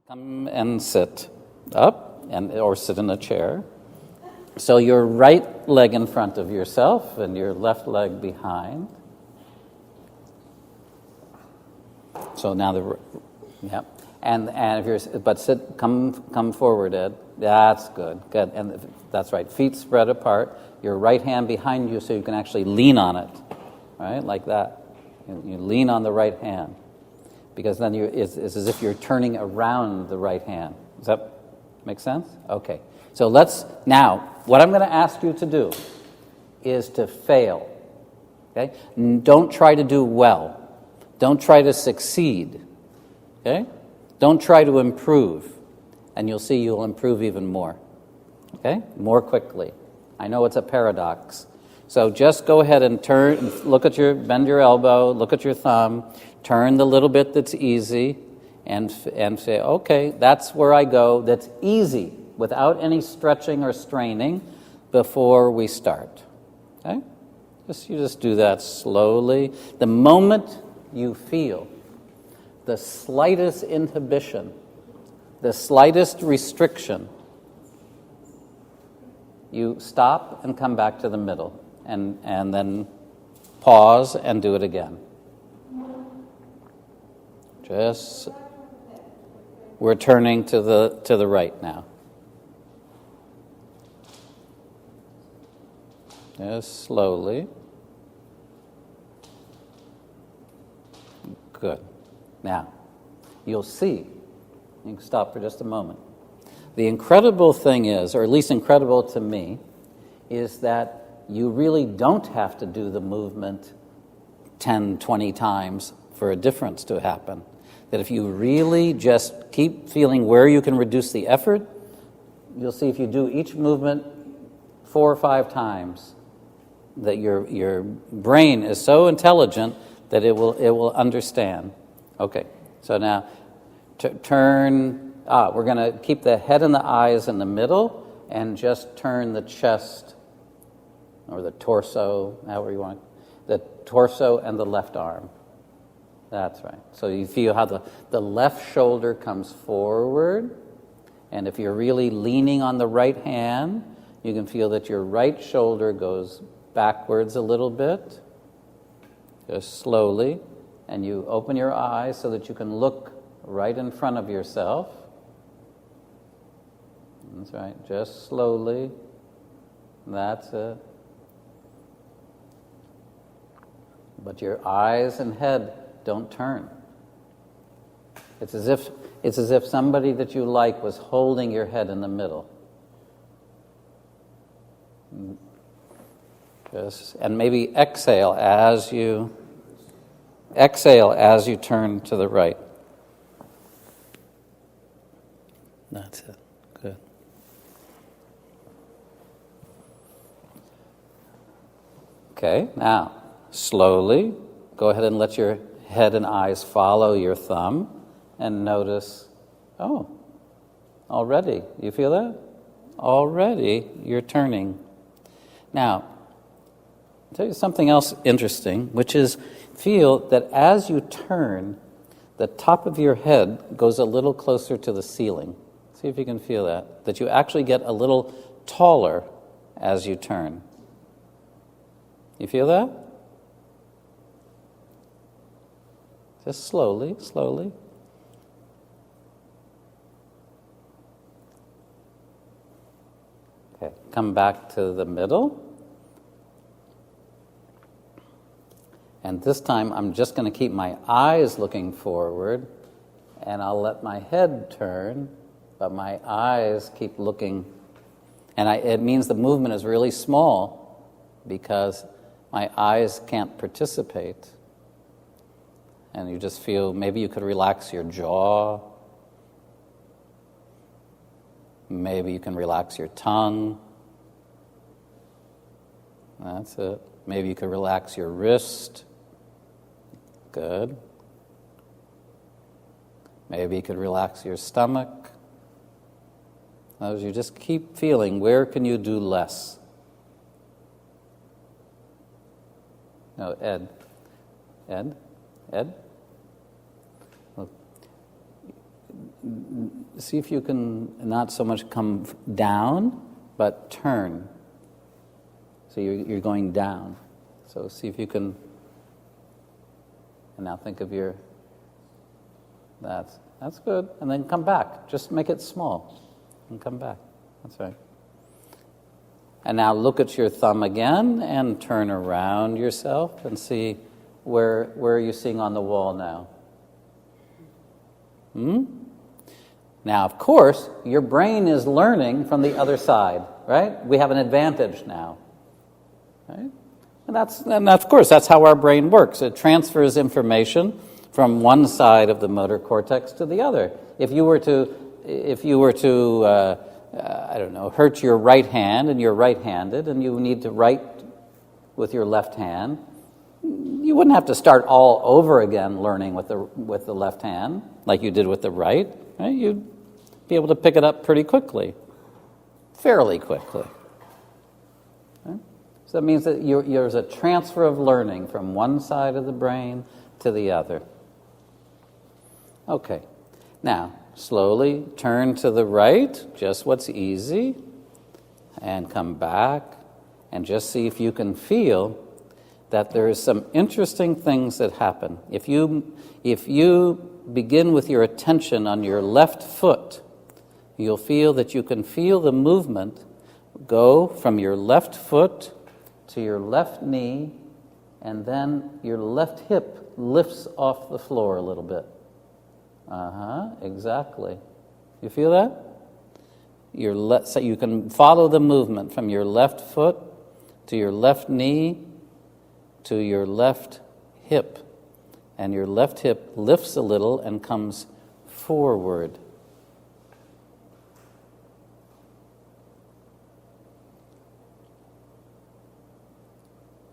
Come and sit up or sit in a chair. So your right leg in front of yourself and your left leg behind. So now and if you're come forward, Ed. That's good. And that's right. Feet spread apart. Your right hand behind you so you can actually lean on it, right? Like that. You lean on the right hand. Because then it's as if you're turning around the right hand. Does that make sense? Okay. So now, what I'm going to ask you to do is to fail. Okay? Don't try to do well. Don't try to succeed. Okay? Don't try to improve. And you'll see you'll improve even more. Okay? More quickly. I know it's a paradox. So just go ahead and bend your elbow, look at your thumb, turn the little bit that's easy, and say, okay, that's where I go. That's easy, without any stretching or straining before we start. Okay? You just do that slowly. The moment you feel the slightest inhibition, the slightest restriction, you stop and come back to the middle. And then pause and do it again. We're turning to the right now. Just slowly. Good. Now, you'll see. You can stop for just a moment. The incredible thing is, or at least incredible to me, is that you really don't have to do the movement 10, 20 times for a difference to happen. That if you really just keep feeling where you can reduce the effort, you'll see if you do each movement 4 or 5 times, that your brain is so intelligent that it will understand. Okay, so now turn. We're going to keep the head and the eyes in the middle and just turn the chest or the torso, however you want, the torso and the left arm. That's right. So you feel how the left shoulder comes forward, and if you're really leaning on the right hand, you can feel that your right shoulder goes backwards a little bit, just slowly, and you open your eyes so that you can look right in front of yourself. That's right, just slowly. That's it. But your eyes and head don't turn. It's as if somebody that you like was holding your head in the middle. And maybe exhale as you turn to the right. That's it. Good. Okay, now slowly, go ahead and let your head and eyes follow your thumb and notice, already, you feel that? Already you're turning. Now, I'll tell you something else interesting, which is feel that as you turn, the top of your head goes a little closer to the ceiling. See if you can feel that you actually get a little taller as you turn. You feel that? Just slowly. Okay, come back to the middle. And this time I'm just going to keep my eyes looking forward, and I'll let my head turn, but my eyes keep looking. And it means the movement is really small because my eyes can't participate. And you just feel, maybe you could relax your jaw. Maybe you can relax your tongue. That's it. Maybe you could relax your wrist. Good. Maybe you could relax your stomach. As you just keep feeling, where can you do less? No, Ed? Look, see if you can not so much come down, but turn. So you're going down. So see if you can, and now think of your, that's good. And then come back. Just make it small and come back. That's right. And now look at your thumb again and turn around yourself and see where are you seeing on the wall now? Now, of course, your brain is learning from the other side, right? We have an advantage now, right? And of course, that's how our brain works. It transfers information from one side of the motor cortex to the other. If you were to hurt your right hand and you're right-handed and you need to write with your left hand, you wouldn't have to start all over again learning with the left hand like you did with the right. You'd be able to pick it up pretty quickly, fairly quickly. Right? So that means that there's a transfer of learning from one side of the brain to the other. Okay, now slowly turn to the right, just what's easy, and come back and just see if you can feel that there is some interesting things that happen. If you begin with your attention on your left foot, you'll feel that you can feel the movement go from your left foot to your left knee, and then your left hip lifts off the floor a little bit. Exactly. You feel that? So you can follow the movement from your left foot to your left knee to your left hip. And your left hip lifts a little and comes forward.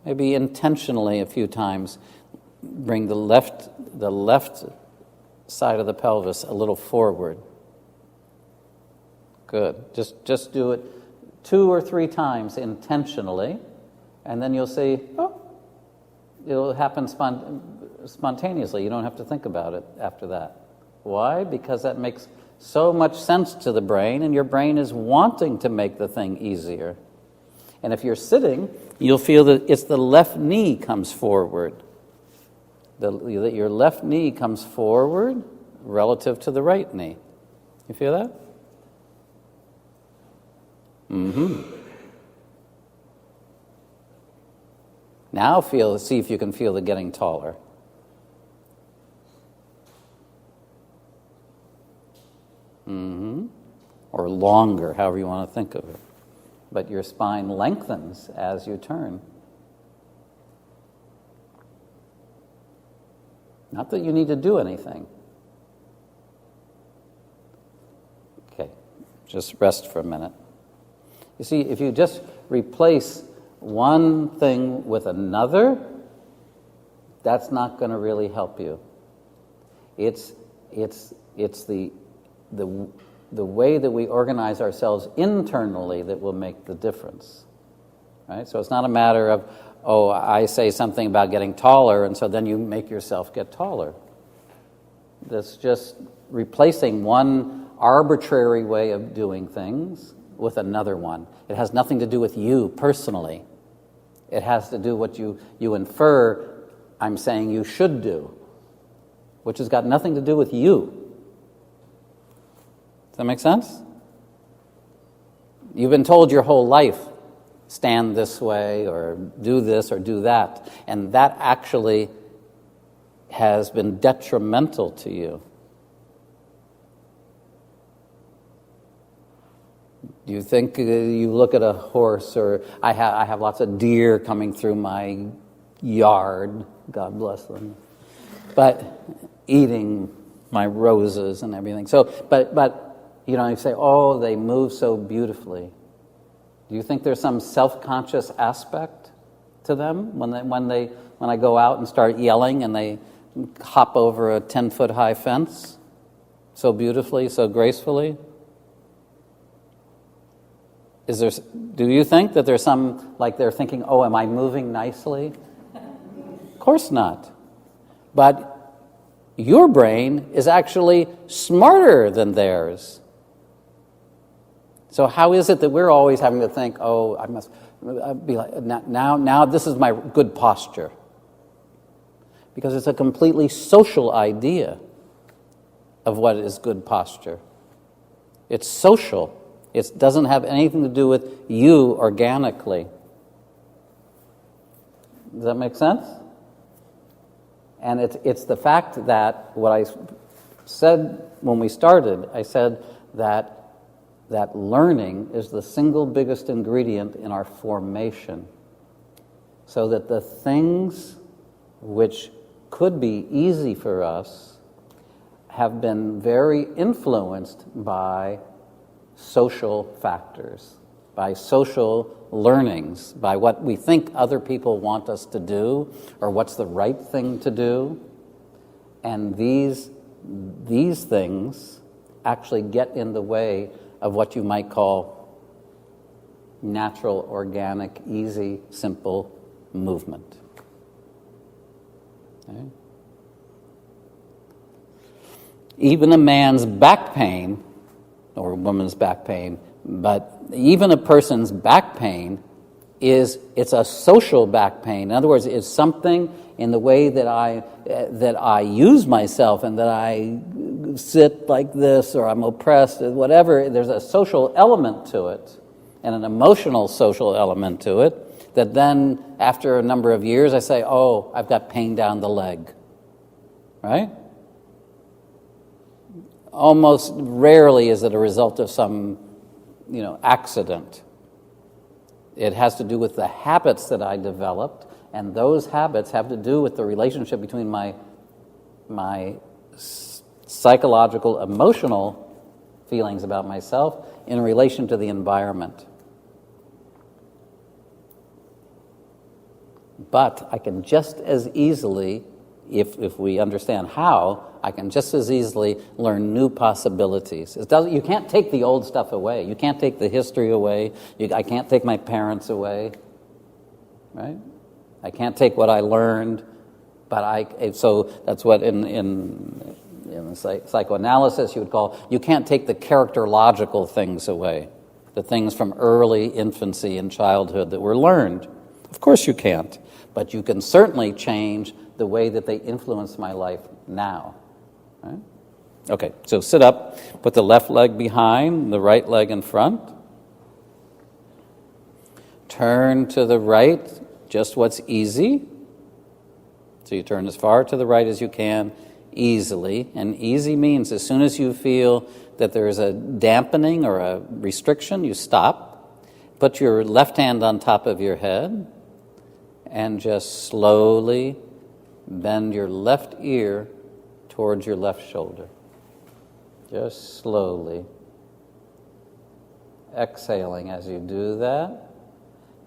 Maybe intentionally a few times bring the left side of the pelvis a little forward. Good. Just do it 2 or 3 times intentionally, and then you'll see, it'll happen spontaneously. You don't have to think about it after that. Why? Because that makes so much sense to the brain, and your brain is wanting to make the thing easier. And if you're sitting, you'll feel that it's the left knee comes forward. That your left knee comes forward relative to the right knee. You feel that? Now see if you can feel the getting taller. Or longer, however you want to think of it. But your spine lengthens as you turn. Not that you need to do anything. Okay, just rest for a minute. You see, if you just replace one thing with another, that's not going to really help you. It's the way that we organize ourselves internally that will make the difference. Right? So it's not a matter of, I say something about getting taller, and so then you make yourself get taller. That's just replacing one arbitrary way of doing things with another one. It has nothing to do with you personally. It has to do what you infer I'm saying you should do, which has got nothing to do with you. Does that make sense? You've been told your whole life, stand this way or do this or do that, and that actually has been detrimental to you. Do you think you look at a horse, or I have lots of deer coming through my yard, God bless them, but eating my roses and everything. So, but you say, they move so beautifully. Do you think there's some self-conscious aspect to them when I go out and start yelling and they hop over a 10-foot high fence so beautifully, so gracefully? Do you think that there's some, like they're thinking, am I moving nicely? Of course not. But your brain is actually smarter than theirs. So how is it that we're always having to think, oh, I must be like, now this is my good posture? Because it's a completely social idea of what is good posture. It's social. It doesn't have anything to do with you organically. Does that make sense? And it's the fact that what I said when we started, I said that learning is the single biggest ingredient in our formation. So that the things which could be easy for us have been very influenced by social factors, by social learnings, by what we think other people want us to do, or what's the right thing to do. And these things actually get in the way of what you might call natural, organic, easy, simple movement. Okay? Even a man's back pain, or a woman's back pain, but even a person's back pain it's a social back pain. In other words, it's something in the way that I use myself and that I sit like this, or I'm oppressed, or whatever. There's a social element to it, and an emotional social element to it, that then after a number of years I say, oh, I've got pain down the leg. Right? Almost rarely is it a result of some, accident. It has to do with the habits that I developed, and those habits have to do with the relationship between my psychological, emotional feelings about myself in relation to the environment. But I can just as easily, if we understand how, I can just as easily learn new possibilities. You can't take the old stuff away. You can't take the history away. I can't take my parents away, right? I can't take what I learned, so that's what in psychoanalysis you would call, you can't take the characterological things away, the things from early infancy and childhood that were learned. Of course you can't, but you can certainly change the way that they influence my life now. Right? Okay, so sit up, put the left leg behind, the right leg in front. Turn to the right, just what's easy. So you turn as far to the right as you can, easily. And easy means as soon as you feel that there is a dampening or a restriction, you stop. Put your left hand on top of your head and just slowly bend your left ear towards your left shoulder. Just slowly. Exhaling as you do that,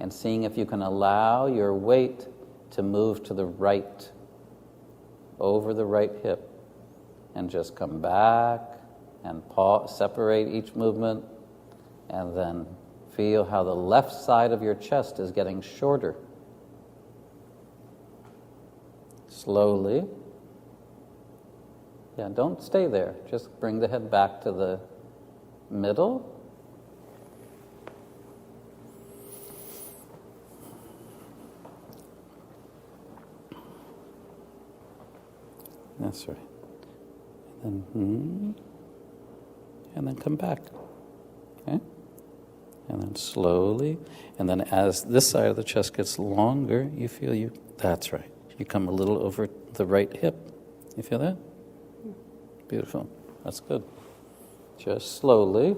and seeing if you can allow your weight to move to the right, over the right hip, and just come back and separate each movement, and then feel how the left side of your chest is getting shorter. Slowly. Yeah, don't stay there. Just bring the head back to the middle. That's right. And then come back. Okay? And then slowly. And then as this side of the chest gets longer, you feel that's right. You come a little over the right hip. You feel that? Beautiful. That's good. Just slowly.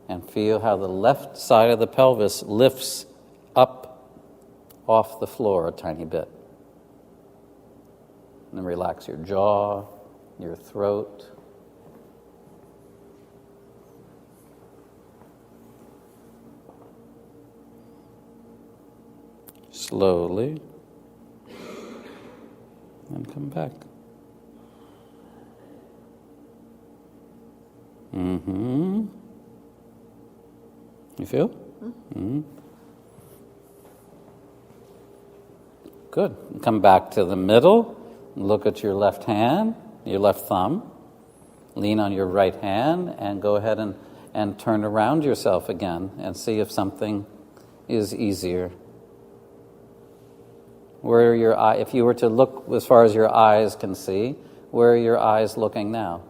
And feel how the left side of the pelvis lifts up off the floor a tiny bit. And then relax your jaw, your throat. Slowly. And come back. Mm-hmm. You feel? Mm-hmm. Good. Come back to the middle look at your left hand, your left thumb, lean on your right hand, and go ahead and turn around yourself again and see if something is easier. Where are your eye? If you were to look as far as your eyes can see, where are your eyes looking now?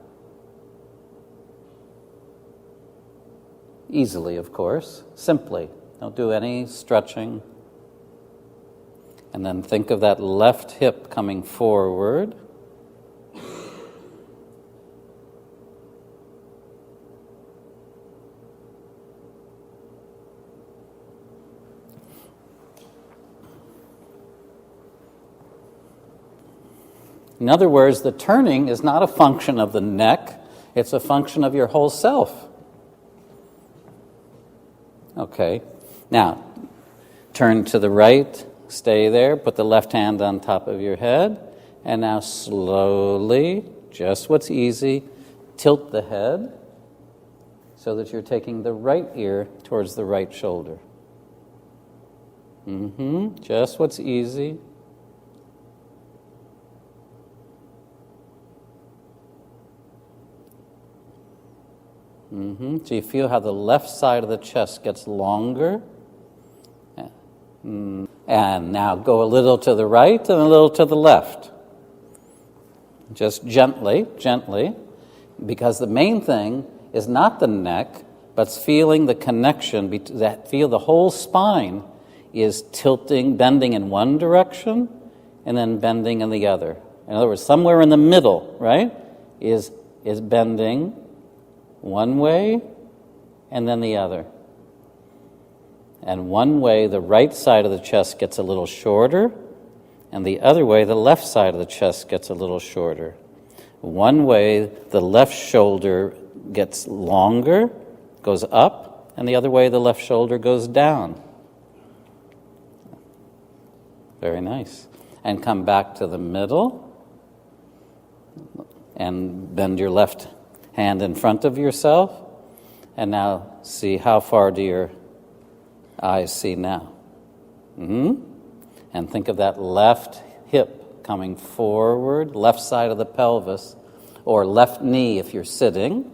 Easily, of course. Simply. Don't do any stretching. And then think of that left hip coming forward. In other words, the turning is not a function of the neck, it's a function of your whole self. Okay, now turn to the right, stay there, put the left hand on top of your head, and now slowly, just what's easy, tilt the head so that you're taking the right ear towards the right shoulder. Just what's easy. So you feel how the left side of the chest gets longer. And now go a little to the right and a little to the left. Just gently, gently. Because the main thing is not the neck, but it's feeling the connection, feel the whole spine is tilting, bending in one direction, and then bending in the other. In other words, somewhere in the middle, right, is bending one way and then the other. And one way, the right side of the chest gets a little shorter, and the other way, the left side of the chest gets a little shorter. One way, the left shoulder gets longer, goes up, and the other way, the left shoulder goes down. Very nice. And come back to the middle, and bend your left hand in front of yourself, and now see how far do your eyes see now. And think of that left hip coming forward, left side of the pelvis, or left knee if you're sitting.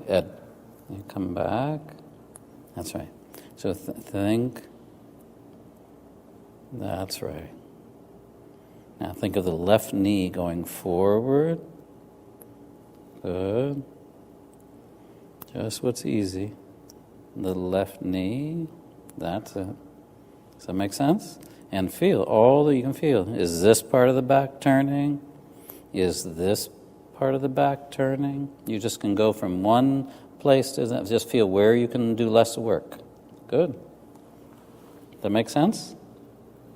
Ed, you come back. That's right. So think. That's right. Now think of the left knee going forward. Good. Just what's easy. The left knee. That's it. Does that make sense? And feel all that you can feel. Is this part of the back turning? Is this part of the back turning? You just can go from one place to that. Just feel where you can do less work. Good. Does that make sense?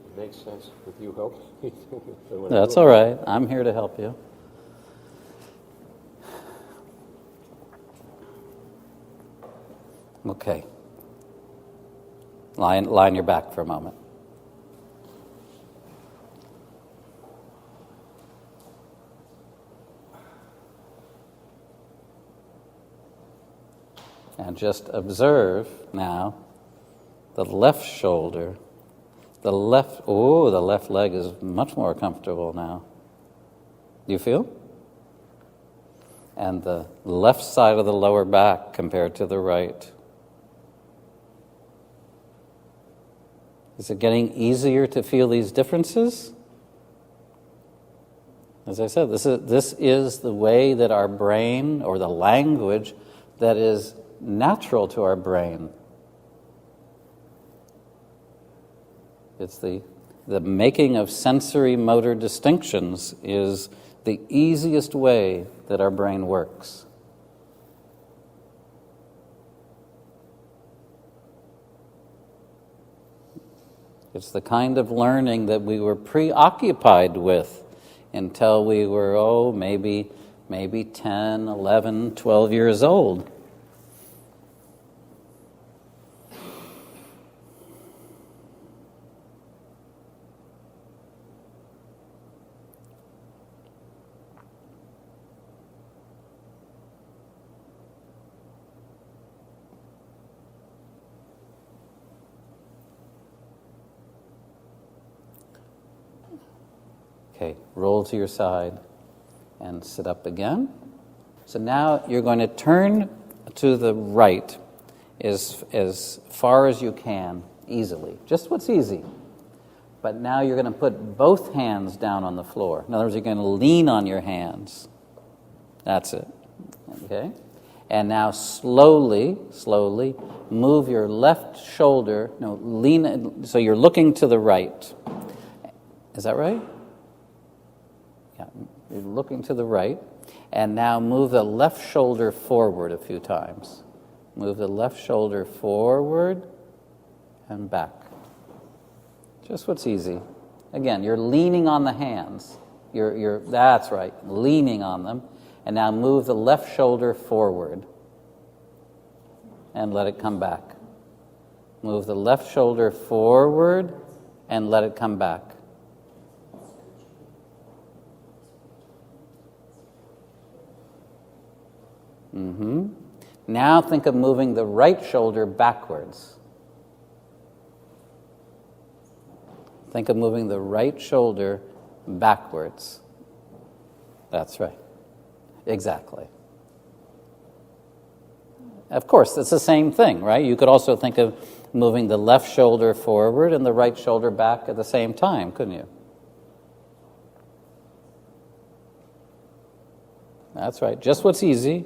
It makes sense with you helping me. That's all right. I'm here to help you. Okay. Lie on your back for a moment. And just observe now the left shoulder. The left leg is much more comfortable now. Do you feel? And the left side of the lower back compared to the right. Is it getting easier to feel these differences? As I said, this is the way that our brain, or the language that is natural to our brain. It's the making of sensory motor distinctions is the easiest way that our brain works. It's the kind of learning that we were preoccupied with until we were, maybe 10, 11, 12 years old. Okay, roll to your side and sit up again. So now you're going to turn to the right as far as you can, easily. Just what's easy. But now you're going to put both hands down on the floor. In other words, you're going to lean on your hands. That's it. Okay? And now slowly move your left shoulder. No, lean. So you're looking to the right. Is that right? Yeah, you're looking to the right. And now move the left shoulder forward a few times. Move the left shoulder forward and back. Just what's easy. Again, you're leaning on the hands. That's right, leaning on them. And now move the left shoulder forward and let it come back. Move the left shoulder forward and let it come back. Now think of moving the right shoulder backwards. Think of moving the right shoulder backwards. That's right. Exactly. Of course, it's the same thing, right? You could also think of moving the left shoulder forward and the right shoulder back at the same time, couldn't you? That's right. Just what's easy.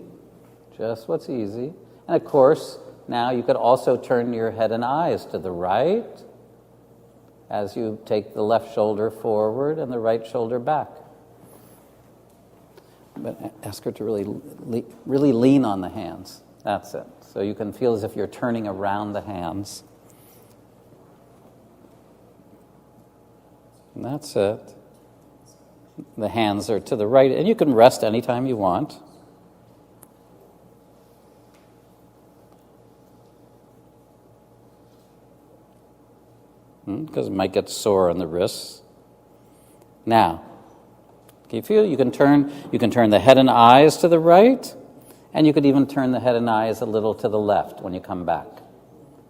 Just what's easy. And of course, now you could also turn your head and eyes to the right as you take the left shoulder forward and the right shoulder back. But ask her to really lean on the hands. That's it. So you can feel as if you're turning around the hands. And that's it. The hands are to the right, and you can rest anytime you want. Because it might get sore on the wrists. Now, can you feel? You can turn the head and eyes to the right, and you could even turn the head and eyes a little to the left when you come back.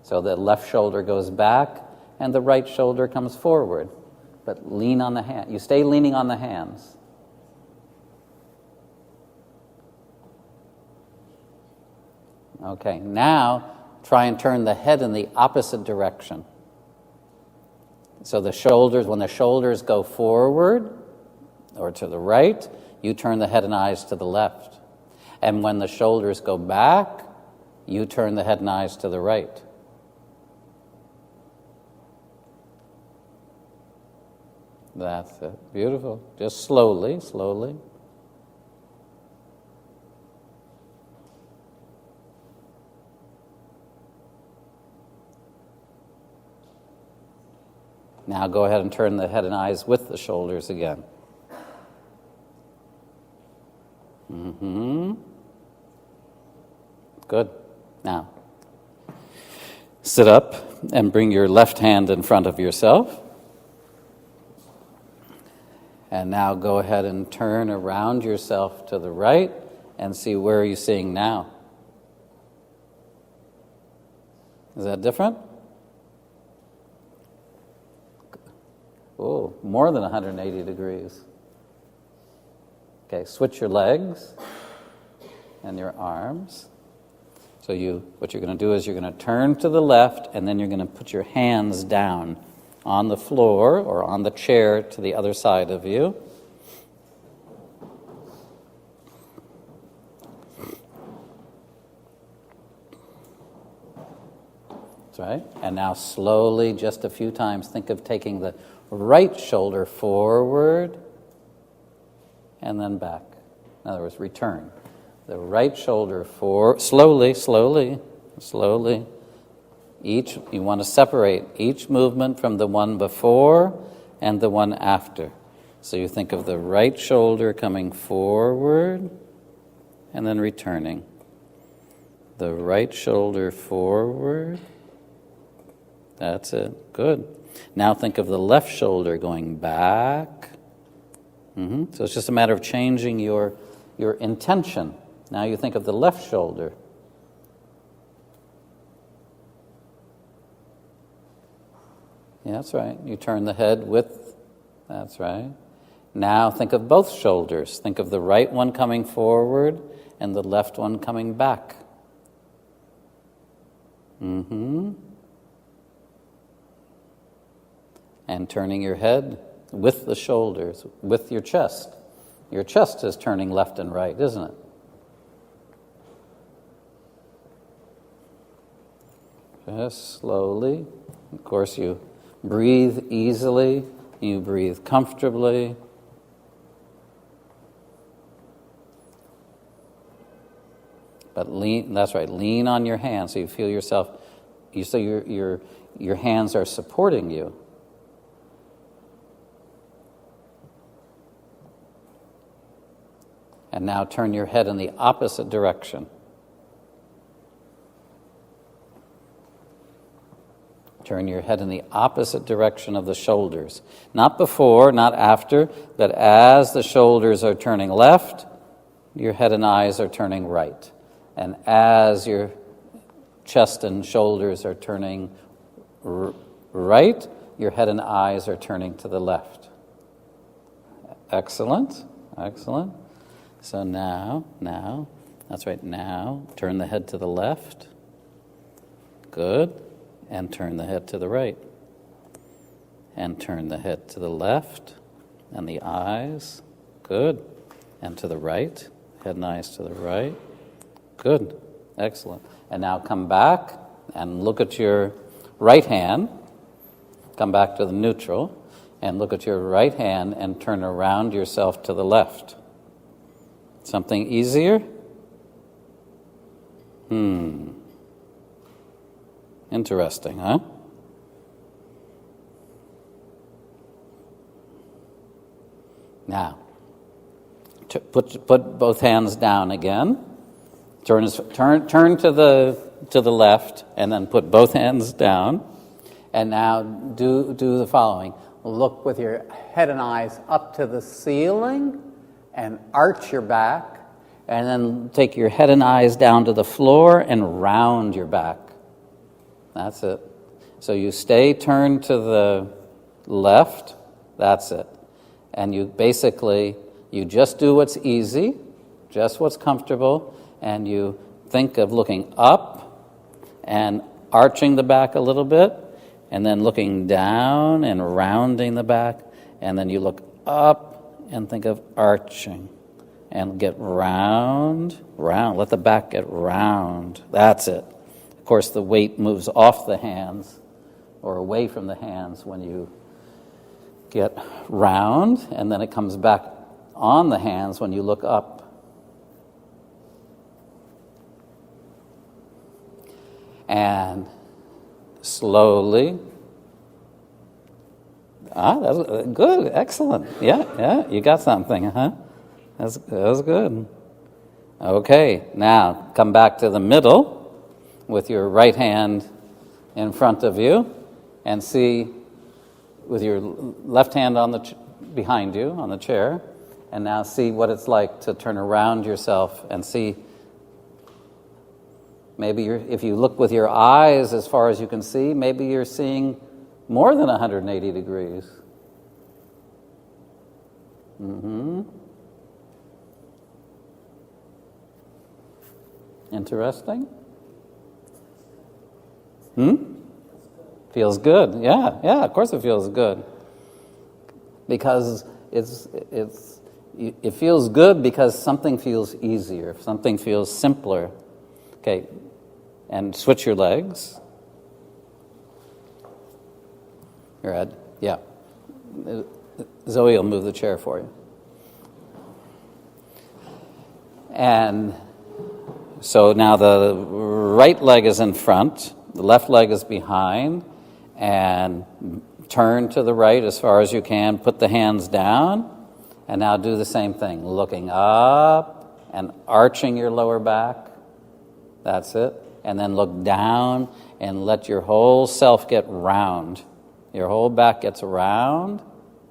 So the left shoulder goes back, and the right shoulder comes forward. But lean on the hand. You stay leaning on the hands. Okay, now try and turn the head in the opposite direction. So the shoulders, when the shoulders go forward or to the right, you turn the head and eyes to the left. And when the shoulders go back, you turn the head and eyes to the right. That's it. Beautiful. Just slowly. Now go ahead and turn the head and eyes with the shoulders again. Good. Now, sit up and bring your left hand in front of yourself. And now go ahead and turn around yourself to the right and see where you're seeing now. Is that different? Oh, more than 180 degrees. Okay, switch your legs and your arms. So what you're going to do is you're going to turn to the left, and then you're going to put your hands down on the floor or on the chair to the other side of you. That's right. And now slowly, just a few times, think of taking the right shoulder forward and then back. In other words, return. The right shoulder forward, slowly. You want to separate each movement from the one before and the one after. So you think of the right shoulder coming forward and then returning. The right shoulder forward. That's it. Good. Now think of the left shoulder going back. So it's just a matter of changing your intention. Now you think of the left shoulder. Yeah, that's right. You turn the head with, that's right. Now think of both shoulders. Think of the right one coming forward and the left one coming back. And turning your head with the shoulders, with your chest. Your chest is turning left and right, isn't it? Just slowly. Of course, you breathe easily, you breathe comfortably. But lean, that's right, lean on your hands so you feel yourself, so your hands are supporting you. And now turn your head in the opposite direction. Turn your head in the opposite direction of the shoulders. Not before, not after, but as the shoulders are turning left, your head and eyes are turning right. And as your chest and shoulders are turning right, your head and eyes are turning to the left. Excellent, excellent. So now, that's right, now, turn the head to the left. Good. And turn the head to the right. And turn the head to the left. And the eyes. Good. And to the right. Head and eyes to the right. Good. Excellent. And now come back and look at your right hand. Come back to the neutral. And look at your right hand and turn around yourself to the left. Something easier? Interesting, huh? Now, put both hands down again. Turn to the left, and then put both hands down. And now do the following: look with your head and eyes up to the ceiling, and arch your back, and then take your head and eyes down to the floor and round your back. That's it. So you stay turned to the left. That's it. And you just do what's easy, just what's comfortable, and you think of looking up and arching the back a little bit, and then looking down and rounding the back, and then you look up and think of arching and get round. Let the back get round. That's it. Of course, the weight moves off the hands or away from the hands when you get round, and then it comes back on the hands when you look up. And slowly. That's good, excellent. Yeah, you got something, huh? That was good. Okay, now come back to the middle with your right hand in front of you, and see with your left hand behind you on the chair, and now see what it's like to turn around yourself and see. Maybe if you look with your eyes as far as you can see, maybe you're seeing more than 180 degrees. Interesting? Feels good. Yeah, of course it feels good. Because it feels good because something feels easier, something feels simpler. Okay, and switch your legs. Your head, yeah. Zoe will move the chair for you. And so now the right leg is in front, the left leg is behind, and turn to the right as far as you can. Put the hands down, and now do the same thing, looking up and arching your lower back. That's it. And then look down and let your whole self get round. Your whole back gets round.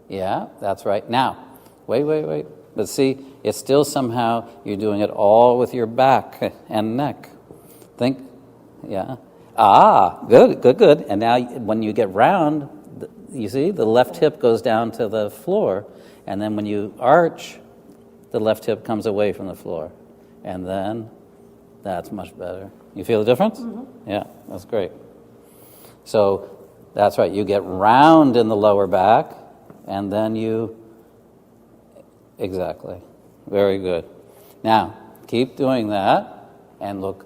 Yeah, that's right. Now, wait. But see, it's still somehow you're doing it all with your back and neck. Think, yeah. Good. And now when you get round, you see, the left hip goes down to the floor, And then when you arch, the left hip comes away from the floor. And then that's much better. You feel the difference? Mm-hmm. Yeah, that's great. So that's right. You get round in the lower back, and then you... Exactly. Very good. Now, keep doing that, and look.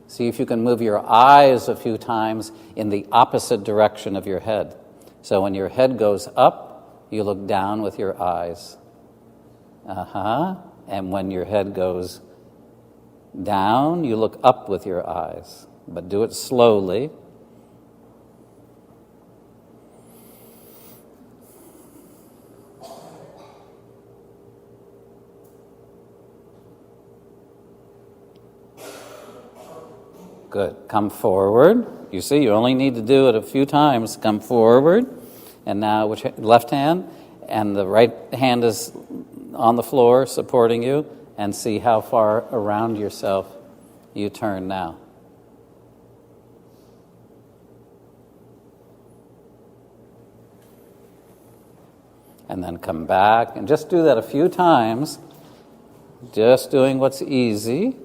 See if you can move your eyes a few times in the opposite direction of your head. So when your head goes up, you look down with your eyes. And when your head goes down, you look up with your eyes. But do it slowly. Good. Come forward. You see, you only need to do it a few times. Come forward. And now, left hand, and the right hand is on the floor supporting you, and see how far around yourself you turn now. And then come back, and just do that a few times. Just doing what's easy.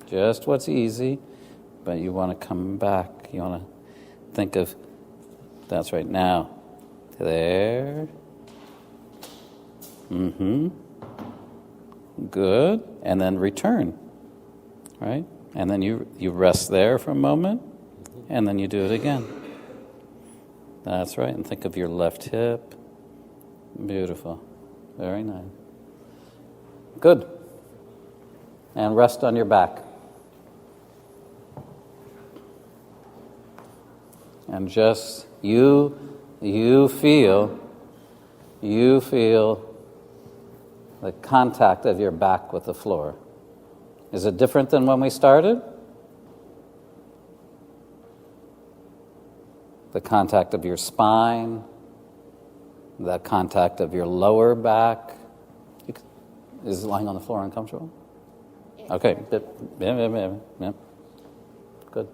Just what's easy. But you want to come back. You want to think of, that's right, now. There. Good. And then return. Right? And then you rest there for a moment, and then you do it again. That's right. And think of your left hip. Beautiful. Very nice. Good. And rest on your back. And just you feel the contact of your back with the floor. Is it different than when we started? The contact of your spine, the contact of your lower back. Is lying on the floor uncomfortable? Okay. Yeah. Good.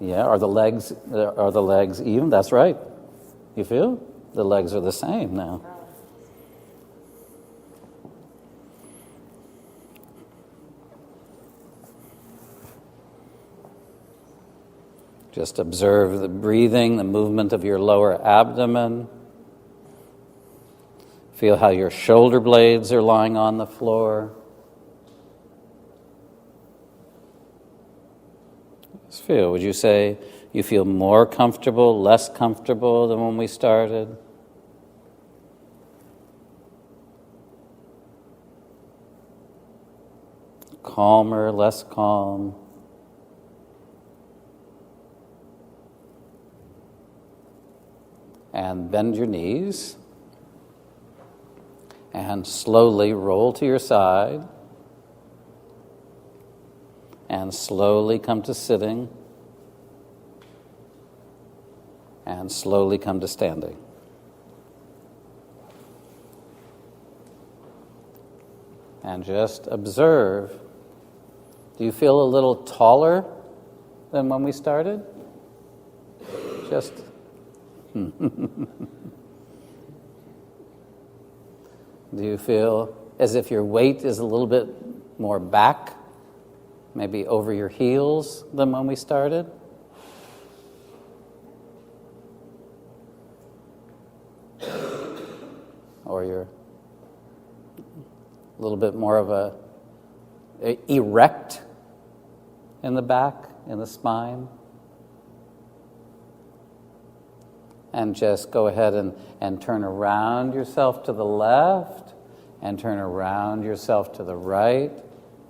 Yeah, are the legs even? That's right. You feel? The legs are the same now. Just observe the breathing, the movement of your lower abdomen. Feel how your shoulder blades are lying on the floor. Feel? Would you say you feel more comfortable, less comfortable than when we started? Calmer, less calm? And bend your knees. And slowly roll to your side. And slowly come to sitting. And slowly come to standing. And just observe. Do you feel a little taller than when we started? Just... Do you feel as if your weight is a little bit more back? Maybe over your heels than when we started? Or you're a little bit more of a erect in the back, in the spine? And just go ahead and turn around yourself to the left and turn around yourself to the right,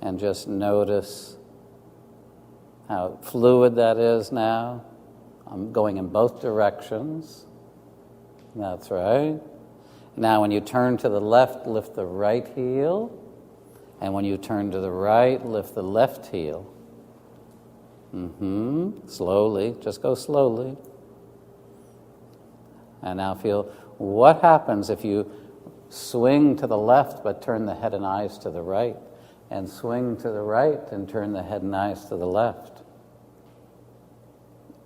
and just notice how fluid that is now. I'm going in both directions. That's right. Now when you turn to the left, lift the right heel. And when you turn to the right, lift the left heel. Slowly. Just go slowly. And now feel what happens if you swing to the left but turn the head and eyes to the right, and swing to the right and turn the head and eyes to the left.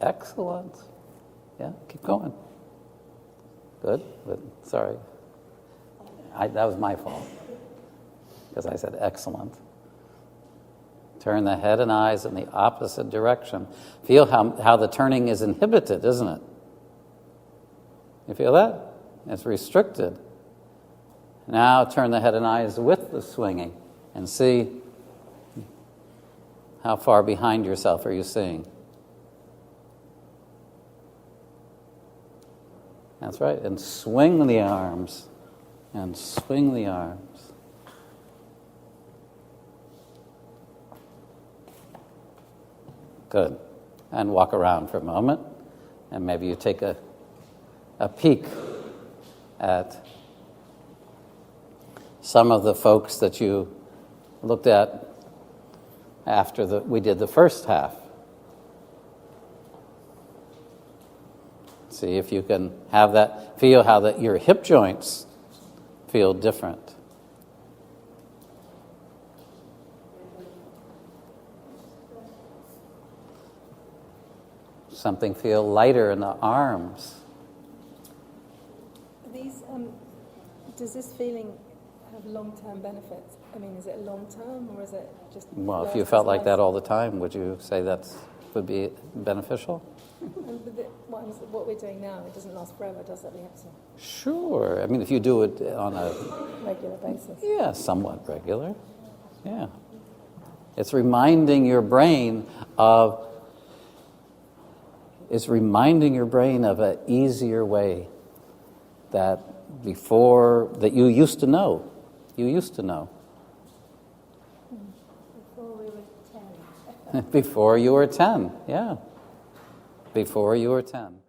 Excellent. Yeah, keep going. Good, but sorry. That was my fault, because I said excellent. Turn the head and eyes in the opposite direction. Feel how the turning is inhibited, isn't it? You feel that? It's restricted. Now turn the head and eyes with the swinging and see how far behind yourself are you seeing. That's right. And swing the arms. And swing the arms. Good. And walk around for a moment. And maybe you take a peek at some of the folks that you looked at after we did the first half. See if you can feel how your hip joints feel different. Something feel lighter in the arms. Does this feeling have long-term benefits? I mean, is it long-term or is it just... Well, if you felt like that all the time, would you say that would be beneficial? What we're doing now, it doesn't last forever, does it? We have to... Sure. I mean, if you do it on a... regular basis. Yeah, somewhat regular. Yeah. It's reminding your brain of an easier way that you used to know. You used to know. Before we were 10. Before you were 10, yeah. Before you were 10.